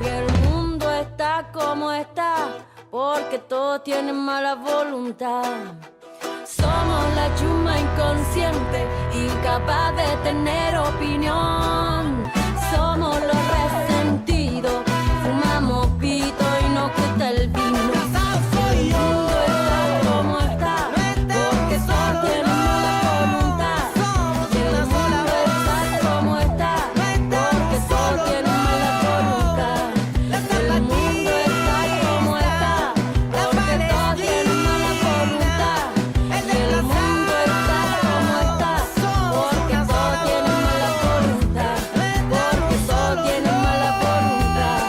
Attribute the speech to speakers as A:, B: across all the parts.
A: Y el mundo está como está, porque todos tienen mala voluntad. Somos la chusma inconsciente, incapaz de tener opinión. Somos los resentidos, fumamos pito y nos gusta el vino. El mundo está como está, porque todos tienen mala voluntad. Y el mundo está como está, porque todos tienen mala voluntad. El mundo está como está, porque todos tienen mala voluntad. El mundo está como está, porque todos tienen mala voluntad. Porque todos tienen mala voluntad.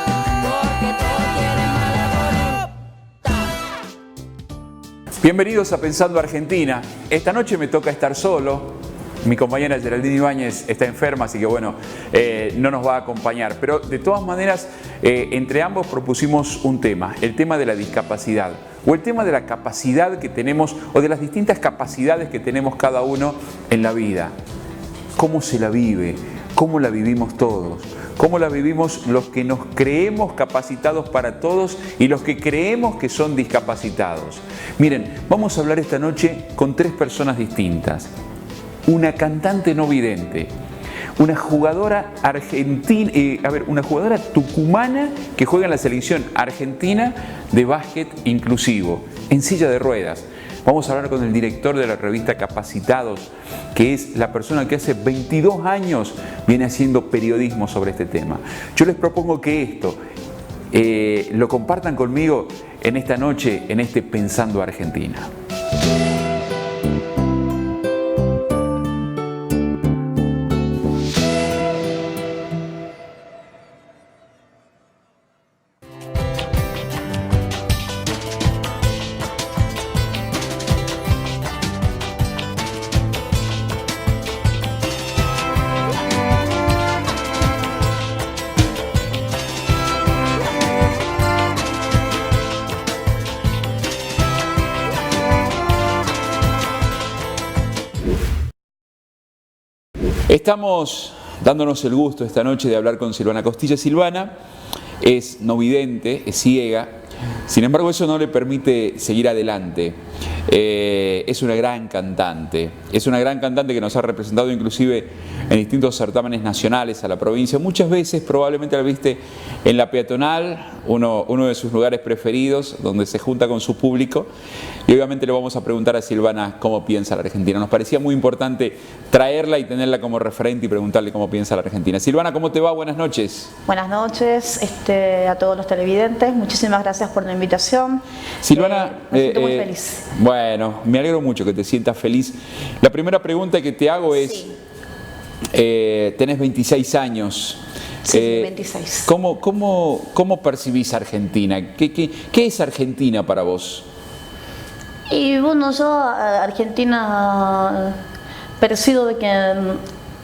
A: Porque todos tienen mala voluntad.
B: Bienvenidos a Pensando Argentina. Esta noche me toca estar solo. Mi compañera Geraldine Ibáñez está enferma, así que bueno, no nos va a acompañar. Pero de todas maneras, entre ambos propusimos un tema, el tema de la discapacidad. O el tema de la capacidad que tenemos, o de las distintas capacidades que tenemos cada uno en la vida. ¿Cómo se la vive? ¿Cómo la vivimos todos? ¿Cómo la vivimos los que nos creemos capacitados para todos y los que creemos que son discapacitados? Miren, vamos a hablar esta noche con tres personas distintas. Una cantante no vidente, una jugadora argentina, una jugadora tucumana que juega en la selección argentina de básquet inclusivo, en silla de ruedas. Vamos a hablar con el director de la revista Capacitados, que es la persona que hace 22 años viene haciendo periodismo sobre este tema. Yo les propongo que esto lo compartan conmigo en esta noche, en este Pensando Argentina. Estamos dándonos el gusto esta noche de hablar con Silvana Costilla. Silvana es no vidente, es ciega, sin embargo eso no le permite seguir adelante. Es una gran cantante que nos ha representado inclusive en distintos certámenes nacionales a la provincia. Muchas veces probablemente la viste en la peatonal, uno de sus lugares preferidos, donde se junta con su público. Y obviamente le vamos a preguntar a Silvana cómo piensa la Argentina. Nos parecía muy importante traerla y tenerla como referente y preguntarle cómo piensa la Argentina. Silvana, ¿cómo te va? Buenas noches.
C: Buenas noches a todos los televidentes. Muchísimas gracias por la invitación.
B: Silvana,
C: me siento muy feliz.
B: Bueno, me alegro mucho que te sientas feliz. La primera pregunta que te hago es,
C: Sí.
B: Tenés 26 años.
C: Sí, 26.
B: ¿Cómo percibís Argentina? ¿Qué es Argentina para vos?
C: Y bueno, yo a Argentina percibo de que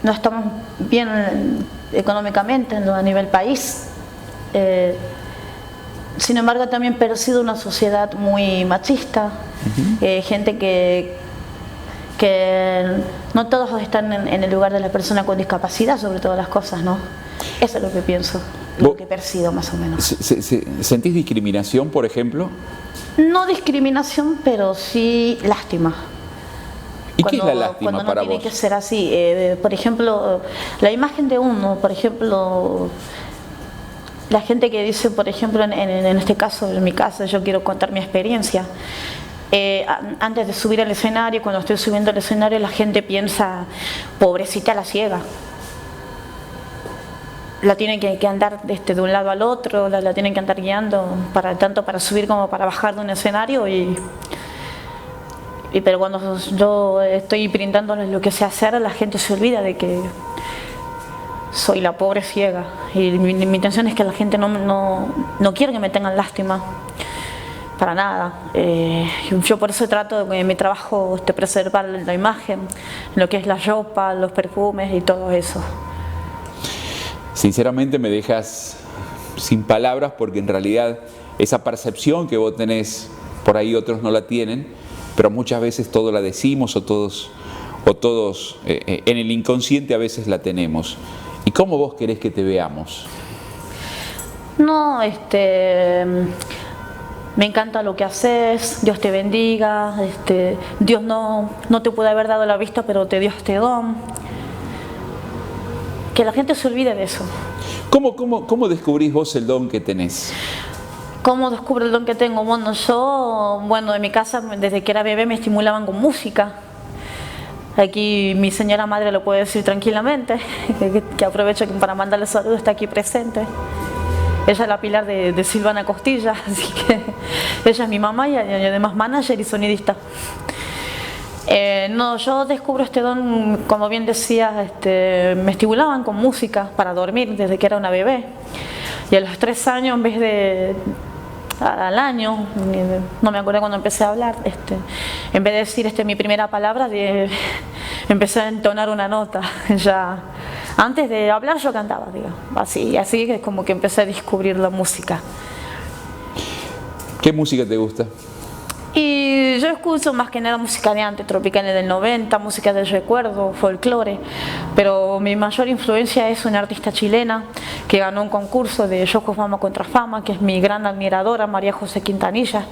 C: no estamos bien económicamente a nivel país. Sin embargo, también percibo una sociedad muy machista, gente que no todos están en el lugar de la persona con discapacidad, sobre todas las cosas, ¿no? Eso es lo que pienso, lo que percibo más o menos.
B: ¿Sentís discriminación, por ejemplo?
C: No discriminación, pero sí lástima.
B: ¿Y qué es la lástima
C: cuando no
B: para
C: tiene
B: vos?
C: que ser así. Por ejemplo, la imagen de uno, por ejemplo, la gente que dice, por ejemplo, en este caso, en mi caso, yo quiero contar mi experiencia. Antes de subir al escenario, cuando estoy subiendo al escenario, la gente piensa, pobrecita la ciega. La tienen que andar de un lado al otro, la tienen que andar guiando, tanto para subir como para bajar de un escenario. Pero cuando yo estoy brindándoles lo que sé hacer, la gente se olvida de que soy la pobre ciega. Y mi intención es que la gente no quiere que me tengan lástima. Para nada. Yo por eso trato de mi trabajo preservar la imagen, lo que es la ropa, los perfumes y todo eso.
B: Sinceramente me dejas sin palabras, porque en realidad esa percepción que vos tenés, por ahí otros no la tienen, pero muchas veces todos la decimos o todos en el inconsciente a veces la tenemos. ¿Y cómo vos querés que te veamos?
C: No, me encanta lo que haces, Dios te bendiga, Dios no te puede haber dado la vista, pero te dio este don. Que la gente se olvide de eso.
B: ¿Cómo descubrís vos el don que tenés?
C: ¿Cómo descubro el don que tengo? Bueno, yo, en mi casa, desde que era bebé, me estimulaban con música. Aquí mi señora madre lo puede decir tranquilamente, que aprovecho para mandarle saludos, está aquí presente. Ella es la pilar de Silvana Costilla, así que ella es mi mamá y además manager y sonidista. No, yo descubro este don, como bien decías, me estimulaban con música para dormir desde que era una bebé. Y a los 3 años, en vez de al año, no me acuerdo cuando empecé a hablar, en vez de decir mi primera palabra, empecé a entonar una nota. Ya antes de hablar yo cantaba, digamos, así que es como que empecé a descubrir la música.
B: ¿Qué música te gusta?
C: Y yo escucho más que nada música de antes, tropicales del 90, música del recuerdo, folclore, pero mi mayor influencia es una artista chilena que ganó un concurso de Yo Fama contra Fama, que es mi gran admiradora, María José Quintanilla.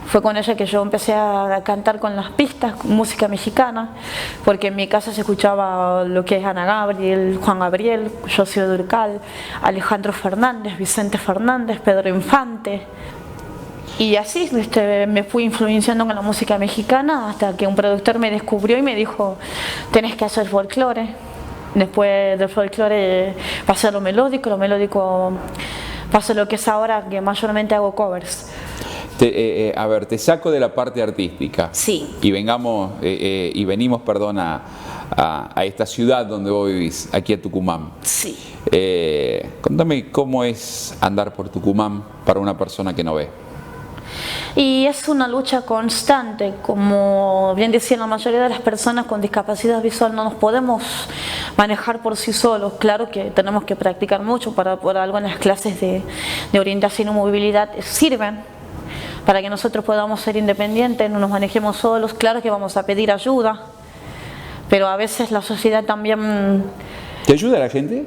C: Fue con ella que yo empecé a cantar con las pistas, música mexicana, porque en mi casa se escuchaba lo que es Ana Gabriel, Juan Gabriel, José Durcal, Alejandro Fernández, Vicente Fernández, Pedro Infante. Y así me fui influenciando con la música mexicana hasta que un productor me descubrió y me dijo: tenés que hacer folclore. Después del folclore pasé a lo melódico pasé a lo que es ahora, que mayormente hago covers.
B: A ver, te saco de la parte artística.
C: Sí.
B: Y venimos, a esta ciudad donde vos vivís, aquí a Tucumán.
C: Sí.
B: Contame cómo es andar por Tucumán para una persona que no ve.
C: Y es una lucha constante, como bien decían, la mayoría de las personas con discapacidad visual no nos podemos manejar por sí solos. Claro que tenemos que practicar mucho, por algo en las clases de orientación y movilidad sirven para que nosotros podamos ser independientes, no nos manejemos solos. Claro que vamos a pedir ayuda, pero a veces la sociedad también...
B: ¿Te ayuda la gente?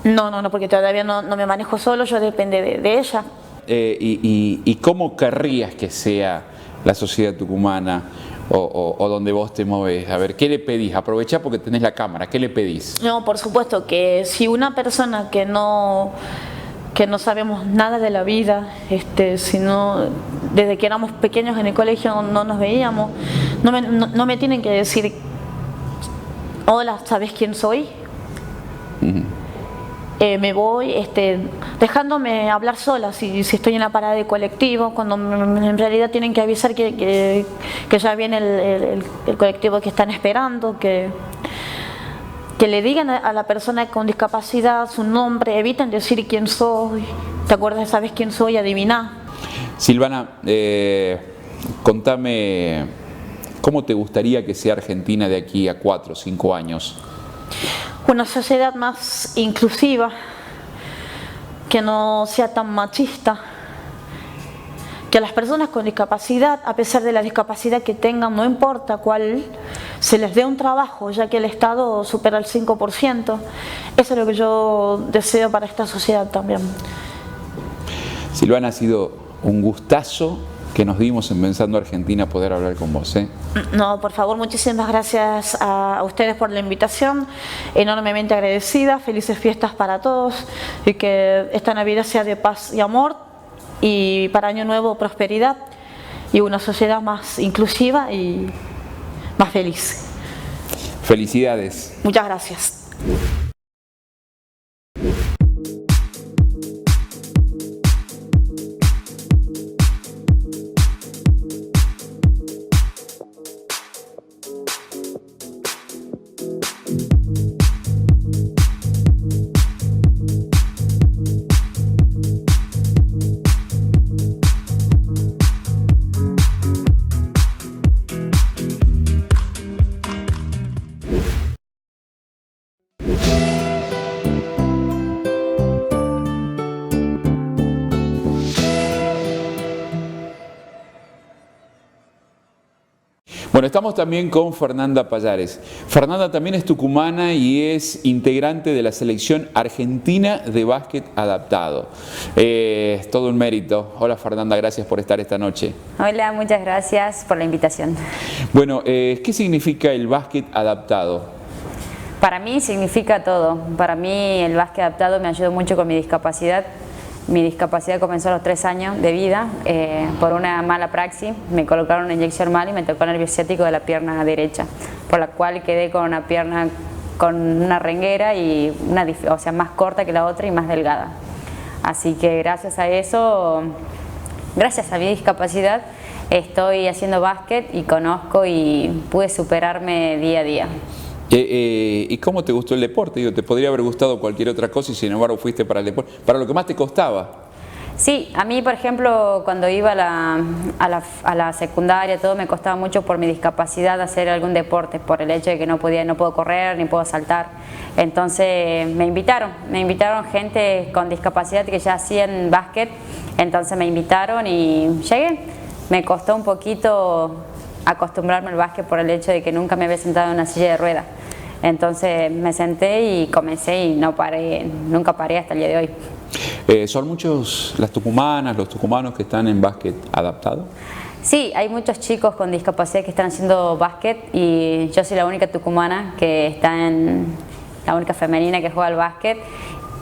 C: No, porque todavía no me manejo solo, yo depende de ella.
B: ¿Y cómo querrías que sea la sociedad tucumana o donde vos te moves? A ver, ¿qué le pedís? Aprovechá porque tenés la cámara, ¿qué le pedís?
C: No, por supuesto que si una persona que no sabemos nada de la vida, desde que éramos pequeños en el colegio no nos veíamos, no me tienen que decir: hola, ¿sabes quién soy? Me voy dejándome hablar sola si estoy en la parada de colectivo, cuando en realidad tienen que avisar que ya viene el colectivo que están esperando, que le digan a la persona con discapacidad su nombre, eviten decir quién soy. ¿Te acuerdas? ¿Sabes quién soy? Adiviná.
B: Silvana, contame, ¿cómo te gustaría que sea Argentina de aquí a 4 o 5 años?
C: Una sociedad más inclusiva, que no sea tan machista, que a las personas con discapacidad, a pesar de la discapacidad que tengan, no importa cuál, se les dé un trabajo, ya que el Estado supera el 5%. Eso es lo que yo deseo para esta sociedad también.
B: Silvana, ha sido un gustazo que nos dimos en Pensando Argentina poder hablar con vos.
C: No, por favor, muchísimas gracias a ustedes por la invitación, enormemente agradecida, felices fiestas para todos y que esta Navidad sea de paz y amor, y para Año Nuevo prosperidad y una sociedad más inclusiva y más feliz.
B: Felicidades.
C: Muchas gracias.
B: Bueno, estamos también con Fernanda Pallares. Fernanda también es tucumana y es integrante de la selección argentina de básquet adaptado. Es todo un mérito. Hola Fernanda, gracias por estar esta noche.
D: Hola, muchas gracias por la invitación.
B: Bueno, ¿qué significa el básquet adaptado?
D: Para mí significa todo. Para mí el básquet adaptado me ayudó mucho con mi discapacidad. Mi discapacidad comenzó a los 3 años de vida por una mala praxis. Me colocaron una inyección mal y me tocó el nervio ciático de la pierna derecha, por la cual quedé con una pierna con una renguera y o sea, más corta que la otra y más delgada. Así que gracias a eso, gracias a mi discapacidad, estoy haciendo básquet y conozco y pude superarme día a día.
B: ¿Y cómo te gustó el deporte? Digo, te podría haber gustado cualquier otra cosa y sin embargo fuiste para el deporte, para lo que más te costaba.
D: Sí, a mí, por ejemplo, cuando iba a la secundaria, todo me costaba mucho por mi discapacidad hacer algún deporte, por el hecho de que no puedo correr ni puedo saltar. Entonces me invitaron gente con discapacidad que ya hacían básquet, entonces me invitaron y llegué. Me costó un poquito acostumbrarme al básquet por el hecho de que nunca me había sentado en una silla de ruedas. Entonces me senté y comencé y nunca paré hasta el día de hoy.
B: ¿Son muchos las tucumanas, los tucumanos que están en básquet adaptado?
D: Sí, hay muchos chicos con discapacidad que están haciendo básquet y yo soy la única tucumana que está la única femenina que juega al básquet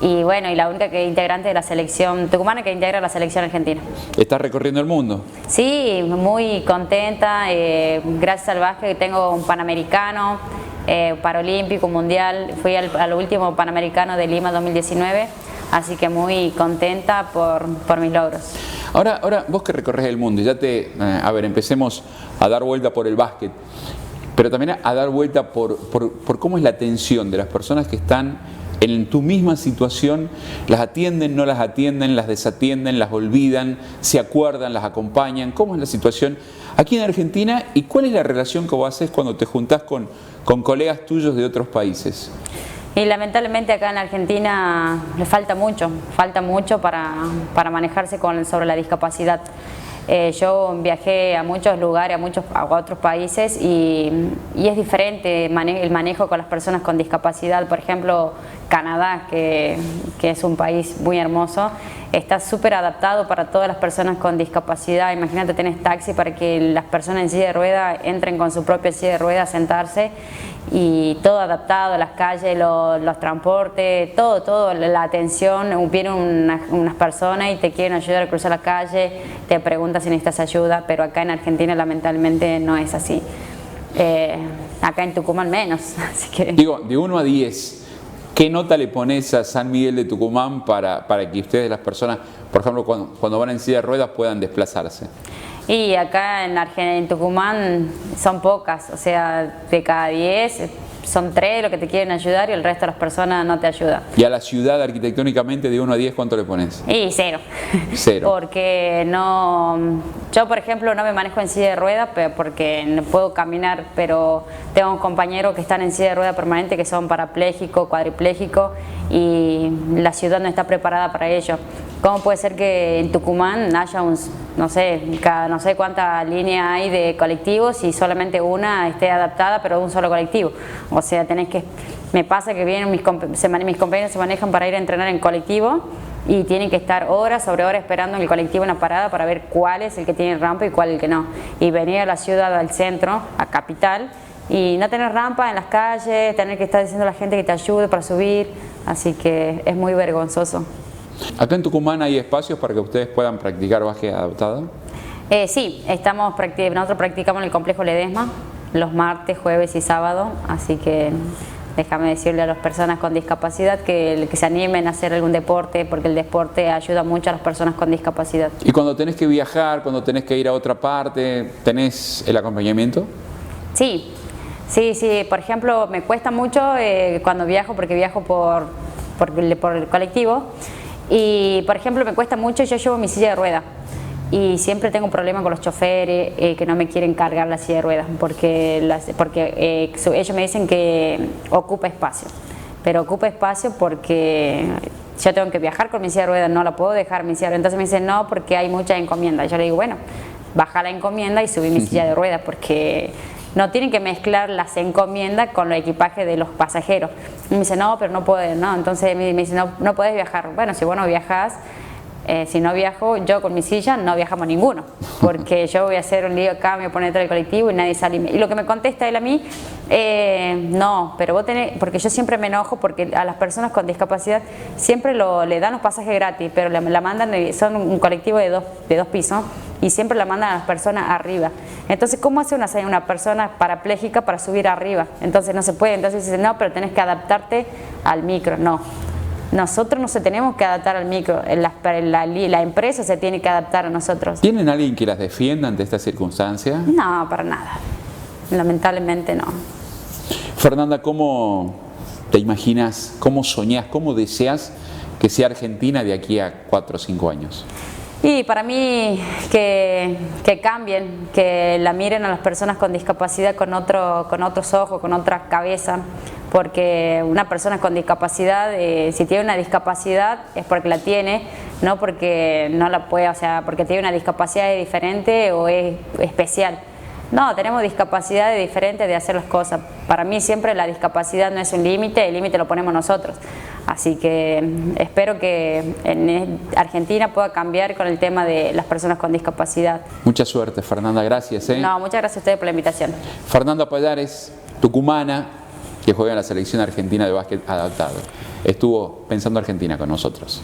D: y bueno, y la única integrante de la selección tucumana que integra la selección argentina.
B: ¿Estás recorriendo el mundo?
D: Sí, muy contenta, gracias al básquet tengo un panamericano, paralímpico, mundial, fui al último panamericano de Lima 2019, así que muy contenta por mis logros.
B: Ahora vos que recorres el mundo, ya empecemos a dar vuelta por el básquet, pero también a dar vuelta por cómo es la atención de las personas que están en tu misma situación. Las atienden, no las atienden, las desatienden, las olvidan, se acuerdan, las acompañan. ¿Cómo es la situación aquí en Argentina y cuál es la relación que vos haces cuando te juntás con colegas tuyos de otros países?
D: Y lamentablemente acá en Argentina le falta mucho para manejarse sobre la discapacidad. Yo viajé a muchos lugares, a otros países y es diferente el manejo con las personas con discapacidad. Por ejemplo, Canadá, que es un país muy hermoso, está súper adaptado para todas las personas con discapacidad. Imagínate, tenés taxi para que las personas en silla de ruedas entren con su propia silla de ruedas a sentarse y todo adaptado, las calles, los transportes, todo, la atención. Vienen unas personas y te quieren ayudar a cruzar la calle, te preguntan si necesitas ayuda, pero acá en Argentina lamentablemente no es así. Acá en Tucumán menos. Así que...
B: Digo, de 1 a 10, ¿qué nota le pones a San Miguel de Tucumán para que ustedes, las personas, por ejemplo, cuando van en silla de ruedas, puedan desplazarse?
D: Y acá en Tucumán son pocas, o sea, de cada 10 son 3 los que te quieren ayudar y el resto de las personas no te ayudan.
B: ¿Y a la ciudad arquitectónicamente de 1 a 10 cuánto le pones?
D: Y 0.
B: 0.
D: Porque yo por ejemplo no me manejo en silla de ruedas porque no puedo caminar, pero tengo compañeros que están en silla de ruedas permanente que son parapléjicos, cuadriplégicos y la ciudad no está preparada para ello. ¿Cómo puede ser que en Tucumán haya no sé cuántas líneas hay de colectivos y solamente una esté adaptada, pero un solo colectivo? O sea, me pasa que vienen mis compañeros se manejan para ir a entrenar en colectivo y tienen que estar horas sobre horas esperando en el colectivo en la parada para ver cuál es el que tiene rampa y cuál es el que no. Y venir a la ciudad, al centro, a Capital, y no tener rampa en las calles, tener que estar diciendo a la gente que te ayude para subir, así que es muy vergonzoso.
B: ¿Acá en Tucumán hay espacios para que ustedes puedan practicar básquet adaptado?
D: Sí, nosotros practicamos en el complejo Ledesma los martes, jueves y sábado, así que déjame decirle a las personas con discapacidad que se animen a hacer algún deporte, porque el deporte ayuda mucho a las personas con discapacidad.
B: ¿Y cuando tenés que viajar, cuando tenés que ir a otra parte, tenés el acompañamiento?
D: Sí, por ejemplo, me cuesta mucho cuando viajo, porque viajo por el colectivo. Y por ejemplo me cuesta mucho, yo llevo mi silla de ruedas y siempre tengo un problema con los choferes que no me quieren cargar la silla de ruedas porque ellos me dicen que ocupa espacio, pero ocupa espacio porque yo tengo que viajar con mi silla de ruedas, no la puedo dejar mi silla de ruedas. Entonces me dicen no, porque hay mucha encomienda. Yo le digo, bueno, baja la encomienda y subí mi silla de ruedas porque no tienen que mezclar las encomiendas con los equipajes de los pasajeros. Y me dice, no, pero no pueden, ¿no? Entonces me dice, no puedes viajar. Bueno, si vos no viajás, si no viajo, yo con mi silla no viajamos ninguno, porque yo voy a hacer un lío acá, me voy a poner dentro del colectivo y nadie sale. Y lo que me contesta él a mí, no, pero vos tenés, porque yo siempre me enojo porque a las personas con discapacidad siempre le dan los pasajes gratis, pero la mandan, son un colectivo de dos pisos y siempre la mandan a las personas arriba. Entonces, ¿cómo hace una persona parapléjica para subir arriba? Entonces no se puede, entonces dice, no, pero tenés que adaptarte al micro. No. Nosotros no se tenemos que adaptar al micro, la empresa se tiene que adaptar a nosotros.
B: ¿Tienen alguien que las defienda ante esta circunstancia?
D: No, para nada. Lamentablemente no.
B: Fernanda, ¿cómo te imaginas, cómo soñás, cómo deseas que sea Argentina de aquí a 4 o 5 años?
D: Y para mí que cambien, que la miren a las personas con discapacidad con otros ojos, con otra cabeza, porque una persona con discapacidad, si tiene una discapacidad es porque la tiene, no porque no la puede, o sea, porque tiene una discapacidad diferente o es especial. No, tenemos discapacidades diferentes de hacer las cosas. Para mí siempre la discapacidad no es un límite, el límite lo ponemos nosotros. Así que espero que en Argentina pueda cambiar con el tema de las personas con discapacidad.
B: Mucha suerte, Fernanda, gracias.
D: No, muchas gracias a ustedes por la invitación.
B: Fernanda Pallares, tucumana, que juega en la selección argentina de básquet adaptado. Estuvo Pensando Argentina con nosotros.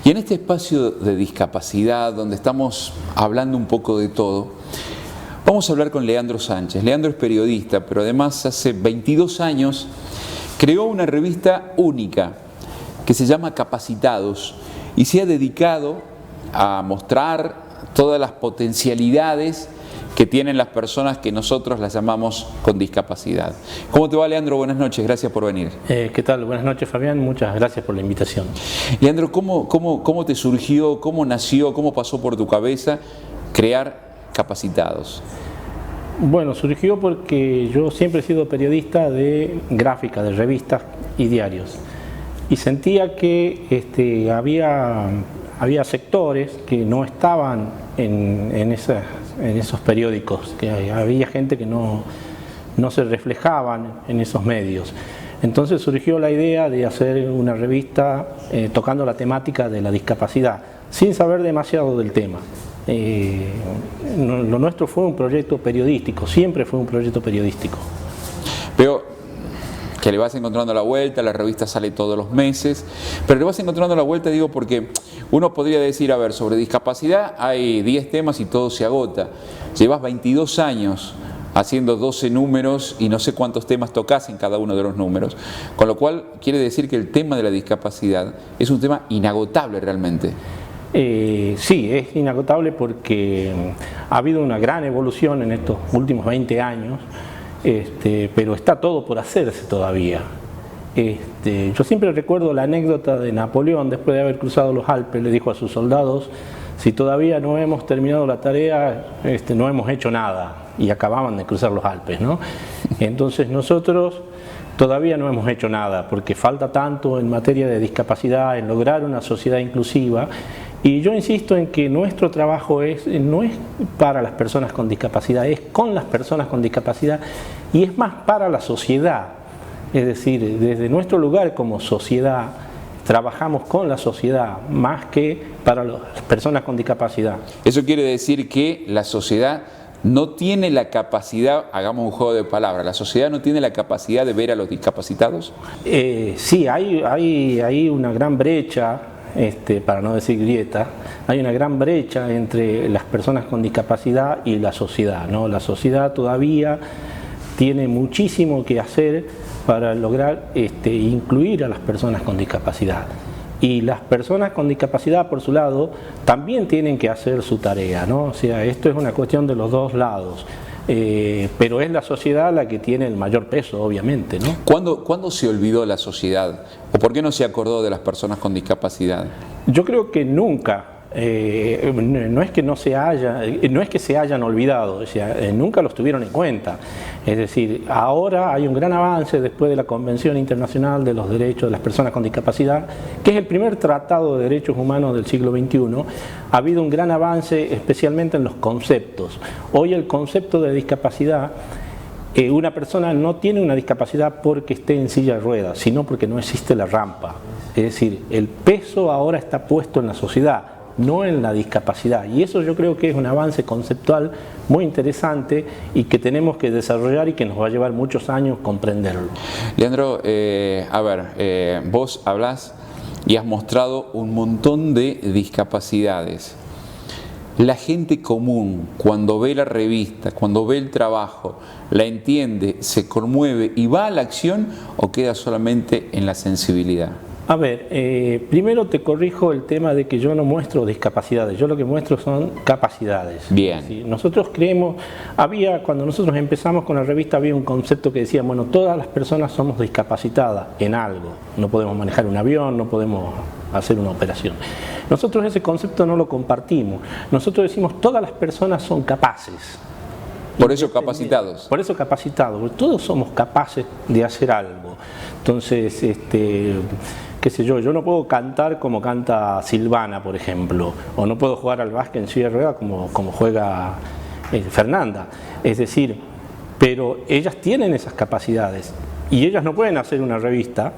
B: Y en este espacio de discapacidad, donde estamos hablando un poco de todo, vamos a hablar con Leandro Sánchez. Leandro es periodista, pero además hace 22 años creó una revista única que se llama Capacitados y se ha dedicado a mostrar todas las potencialidades que tienen las personas que nosotros las llamamos con discapacidad. ¿Cómo te va, Leandro? Buenas noches, gracias por venir.
E: ¿Qué tal? Buenas noches, Fabián, muchas gracias por la invitación.
B: Leandro, ¿cómo te surgió, cómo nació, cómo pasó por tu cabeza crear Capacitados?
E: Bueno, surgió porque yo siempre he sido periodista de gráfica, de revistas y diarios. Y sentía que había sectores que no estaban en esos periódicos, que había gente que no se reflejaban en esos medios. Entonces surgió la idea de hacer una revista tocando la temática de la discapacidad, sin saber demasiado del tema. Lo nuestro fue un proyecto periodístico, siempre fue un proyecto periodístico.
B: Veo que le vas encontrando la vuelta, la revista sale todos los meses, pero le vas encontrando la vuelta, digo, porque uno podría decir, a ver, sobre discapacidad hay 10 temas y todo se agota. Llevas 22 años haciendo 12 números y no sé cuántos temas tocas en cada uno de los números, con lo cual quiere decir que el tema de la discapacidad es un tema inagotable realmente.
E: Sí, es inagotable porque ha habido una gran evolución en estos últimos 20 años, pero está todo por hacerse todavía. Yo siempre recuerdo la anécdota de Napoleón, después de haber cruzado los Alpes, le dijo a sus soldados: si todavía no hemos terminado la tarea, no hemos hecho nada, y acababan de cruzar los Alpes, ¿no? Entonces nosotros todavía no hemos hecho nada, porque falta tanto en materia de discapacidad, en lograr una sociedad inclusiva. Y yo insisto en que nuestro trabajo no es para las personas con discapacidad, es con las personas con discapacidad y es más para la sociedad. Es decir, desde nuestro lugar como sociedad, trabajamos con la sociedad más que para las personas con discapacidad.
B: Eso quiere decir que la sociedad no tiene la capacidad, hagamos un juego de palabras, ¿la sociedad no tiene la capacidad de ver a los discapacitados?
E: Sí, hay una gran brecha. Para no decir grieta, hay una gran brecha entre las personas con discapacidad y la sociedad, ¿no? La sociedad todavía tiene muchísimo que hacer para lograr incluir a las personas con discapacidad. Y las personas con discapacidad, por su lado, también tienen que hacer su tarea, ¿no? O sea, esto es una cuestión de los dos lados. Pero es la sociedad la que tiene el mayor peso, obviamente, ¿no?
B: ¿Cuándo se olvidó la sociedad? ¿O por qué no se acordó de las personas con discapacidad?
E: Yo creo que nunca no es que se hayan olvidado, o sea, nunca los tuvieron en cuenta. Es decir, ahora hay un gran avance después de la Convención Internacional de los Derechos de las Personas con Discapacidad, que es el primer tratado de derechos humanos del siglo XXI. Ha habido un gran avance especialmente en los conceptos. Hoy el concepto de discapacidad, una persona no tiene una discapacidad porque esté en silla de ruedas, sino porque no existe la rampa. Es decir, el peso ahora está puesto en la sociedad, no en la discapacidad, y eso yo creo que es un avance conceptual muy interesante y que tenemos que desarrollar y que nos va a llevar muchos años comprenderlo.
B: Leandro, vos hablás y has mostrado un montón de discapacidades. La gente común, cuando ve la revista, cuando ve el trabajo, la entiende, se conmueve y va a la acción, o queda solamente en la sensibilidad?
E: A ver, primero te corrijo el tema de que yo no muestro discapacidades, yo lo que muestro son capacidades.
B: Bien.
E: ¿Sí? Nosotros creemos, cuando nosotros empezamos con la revista había un concepto que decía, bueno, todas las personas somos discapacitadas en algo, no podemos manejar un avión, no podemos hacer una operación. Nosotros ese concepto no lo compartimos, nosotros decimos todas las personas son capaces.
B: Por eso capacitados.
E: Por eso capacitados, porque todos somos capaces de hacer algo. Entonces, qué sé yo no puedo cantar como canta Silvana, por ejemplo, o no puedo jugar al básquet en silla de ruedas como juega Fernanda. Es decir, pero ellas tienen esas capacidades y ellas no pueden hacer una revista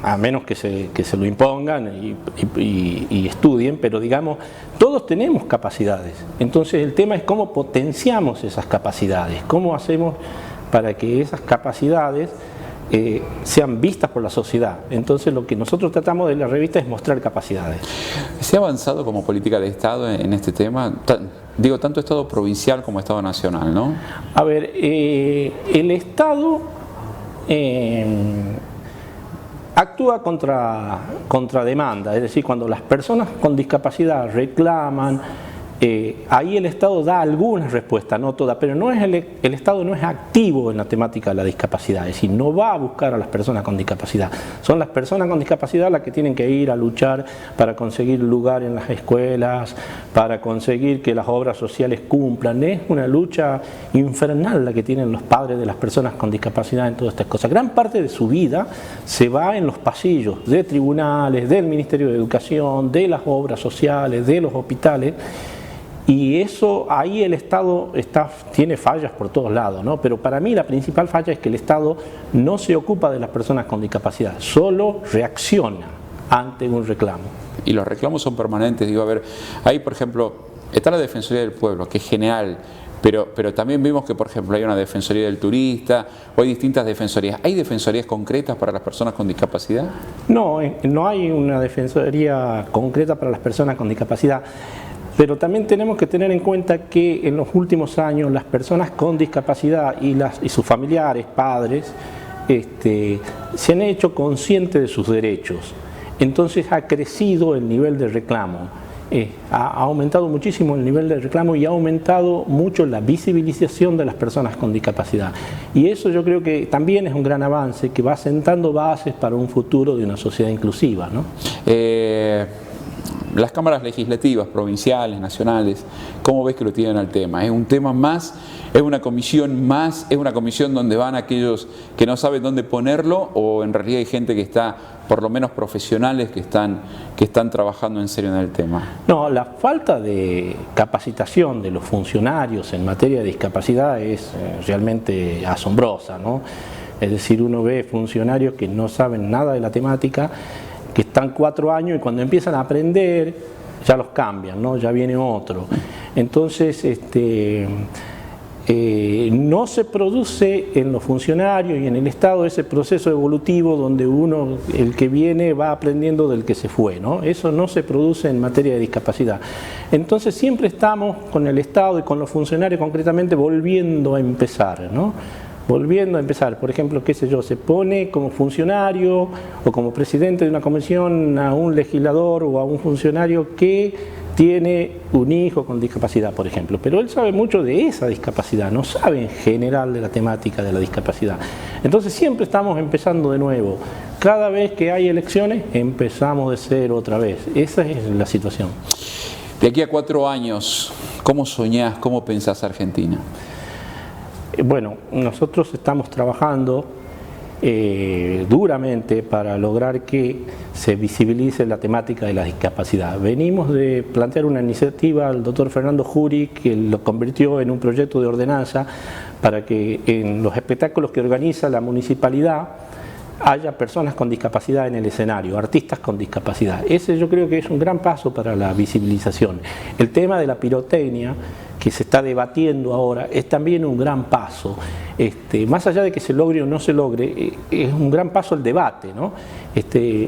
E: a menos que se lo impongan y estudien, pero digamos, todos tenemos capacidades. Entonces el tema es cómo potenciamos esas capacidades, cómo hacemos para que esas capacidades sean vistas por la sociedad. Entonces lo que nosotros tratamos de la revista es mostrar capacidades.
B: ¿Se ha avanzado como política de Estado en este tema? Digo, tanto Estado provincial como Estado nacional, ¿no?
E: A ver, el Estado actúa contra demanda, es decir, cuando las personas con discapacidad reclaman, ahí el Estado da algunas respuestas, no todas, pero no es el Estado no es activo en la temática de la discapacidad, es decir, no va a buscar a las personas con discapacidad. Son las personas con discapacidad las que tienen que ir a luchar para conseguir lugar en las escuelas, para conseguir que las obras sociales cumplan. Es una lucha infernal la que tienen los padres de las personas con discapacidad en todas estas cosas. Gran parte de su vida se va en los pasillos de tribunales, del Ministerio de Educación, de las obras sociales, de los hospitales. Y eso, ahí el Estado tiene fallas por todos lados, ¿no? Pero para mí la principal falla es que el Estado no se ocupa de las personas con discapacidad, solo reacciona ante un reclamo.
B: Y los reclamos son permanentes, digo, a ver, ahí por ejemplo, está la Defensoría del Pueblo, que es general, pero también vimos que por ejemplo hay una Defensoría del Turista, o hay distintas defensorías. ¿Hay defensorías concretas para las personas con discapacidad?
E: No, no hay una defensoría concreta para las personas con discapacidad. Pero también tenemos que tener en cuenta que en los últimos años las personas con discapacidad y sus familiares, padres, se han hecho conscientes de sus derechos. Entonces ha crecido el nivel de reclamo, ha aumentado muchísimo el nivel de reclamo y ha aumentado mucho la visibilización de las personas con discapacidad. Y eso yo creo que también es un gran avance que va sentando bases para un futuro de una sociedad inclusiva, ¿no?
B: Las cámaras legislativas, provinciales, nacionales, ¿cómo ves que lo tienen al tema? ¿Es un tema más? ¿Es una comisión más? ¿Es una comisión donde van aquellos que no saben dónde ponerlo? ¿O en realidad hay gente que está, por lo menos profesionales, que están trabajando en serio en el tema?
E: No, la falta de capacitación de los funcionarios en materia de discapacidad es realmente asombrosa, ¿no? Es decir, uno ve funcionarios que no saben nada de la temática, que están 4 años y cuando empiezan a aprender ya los cambian, ¿no? Ya viene otro. Entonces, no se produce en los funcionarios y en el Estado ese proceso evolutivo donde el que viene va aprendiendo del que se fue, ¿no? Eso no se produce en materia de discapacidad. Entonces siempre estamos con el Estado y con los funcionarios concretamente volviendo a empezar, ¿no? Volviendo a empezar, por ejemplo, qué sé yo, se pone como funcionario o como presidente de una comisión a un legislador o a un funcionario que tiene un hijo con discapacidad, por ejemplo, pero él sabe mucho de esa discapacidad, no sabe en general de la temática de la discapacidad. Entonces siempre estamos empezando de nuevo. cada vez que hay elecciones empezamos de cero otra vez. Esa es la situación.
B: De aquí a 4 años, ¿cómo soñás, cómo pensás Argentina?
E: Bueno, nosotros estamos trabajando duramente para lograr que se visibilice la temática de la discapacidad. Venimos de plantear una iniciativa al doctor Fernando Jury, que lo convirtió en un proyecto de ordenanza para que en los espectáculos que organiza la municipalidad haya personas con discapacidad en el escenario, artistas con discapacidad. Ese yo creo que es un gran paso para la visibilización. El tema de la pirotecnia, que se está debatiendo ahora, es también un gran paso. Más allá de que se logre o no se logre, es un gran paso el debate, ¿no?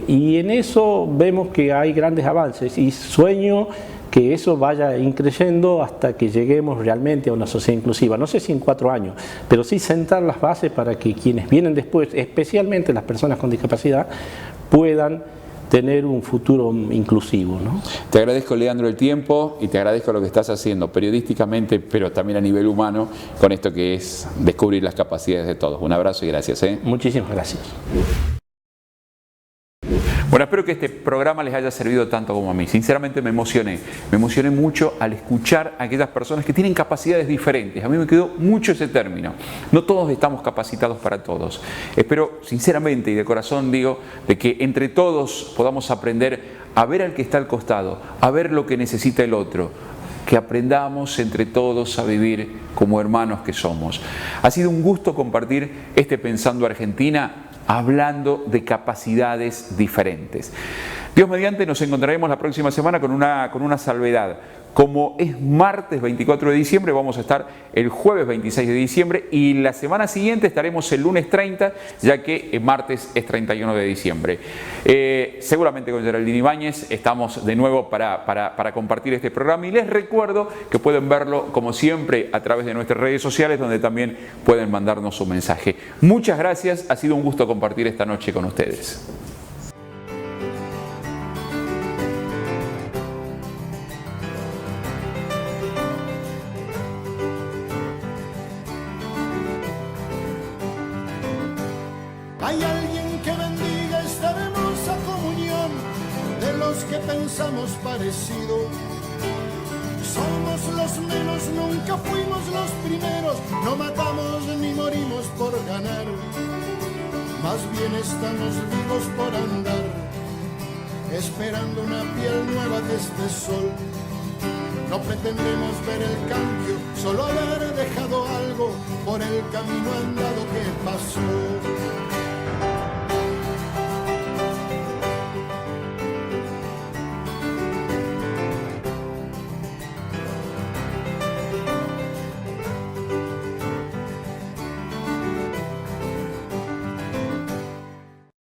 E: Y en eso vemos que hay grandes avances y sueño que eso vaya increyendo hasta que lleguemos realmente a una sociedad inclusiva. No sé si en 4 años, pero sí sentar las bases para que quienes vienen después, especialmente las personas con discapacidad, puedan tener un futuro inclusivo, ¿no?
B: Te agradezco, Leandro, el tiempo y te agradezco lo que estás haciendo periodísticamente, pero también a nivel humano, con esto que es descubrir las capacidades de todos. Un abrazo y gracias.
E: Muchísimas gracias.
B: Bueno, espero que este programa les haya servido tanto como a mí. Sinceramente me emocioné mucho al escuchar a aquellas personas que tienen capacidades diferentes. A mí me quedó mucho ese término. No todos estamos capacitados para todos. Espero sinceramente y de corazón digo, de que entre todos podamos aprender a ver al que está al costado, a ver lo que necesita el otro, que aprendamos entre todos a vivir como hermanos que somos. Ha sido un gusto compartir este Pensando Argentina, hablando de capacidades diferentes. Dios mediante, nos encontraremos la próxima semana con una salvedad. Como es martes 24 de diciembre, vamos a estar el jueves 26 de diciembre y la semana siguiente estaremos el lunes 30, ya que el martes es 31 de diciembre. Seguramente con Geraldine Ibáñez estamos de nuevo para compartir este programa y les recuerdo que pueden verlo como siempre a través de nuestras redes sociales, donde también pueden mandarnos un mensaje. Muchas gracias, ha sido un gusto compartir esta noche con ustedes.
F: Hay alguien que bendiga esta hermosa comunión de los que pensamos parecido. Somos los menos, nunca fuimos los primeros, no matamos ni morimos por ganar, más bien estamos vivos por andar, esperando una piel nueva de este sol. No pretendemos ver el cambio, solo haber dejado algo por el camino andado que pasó.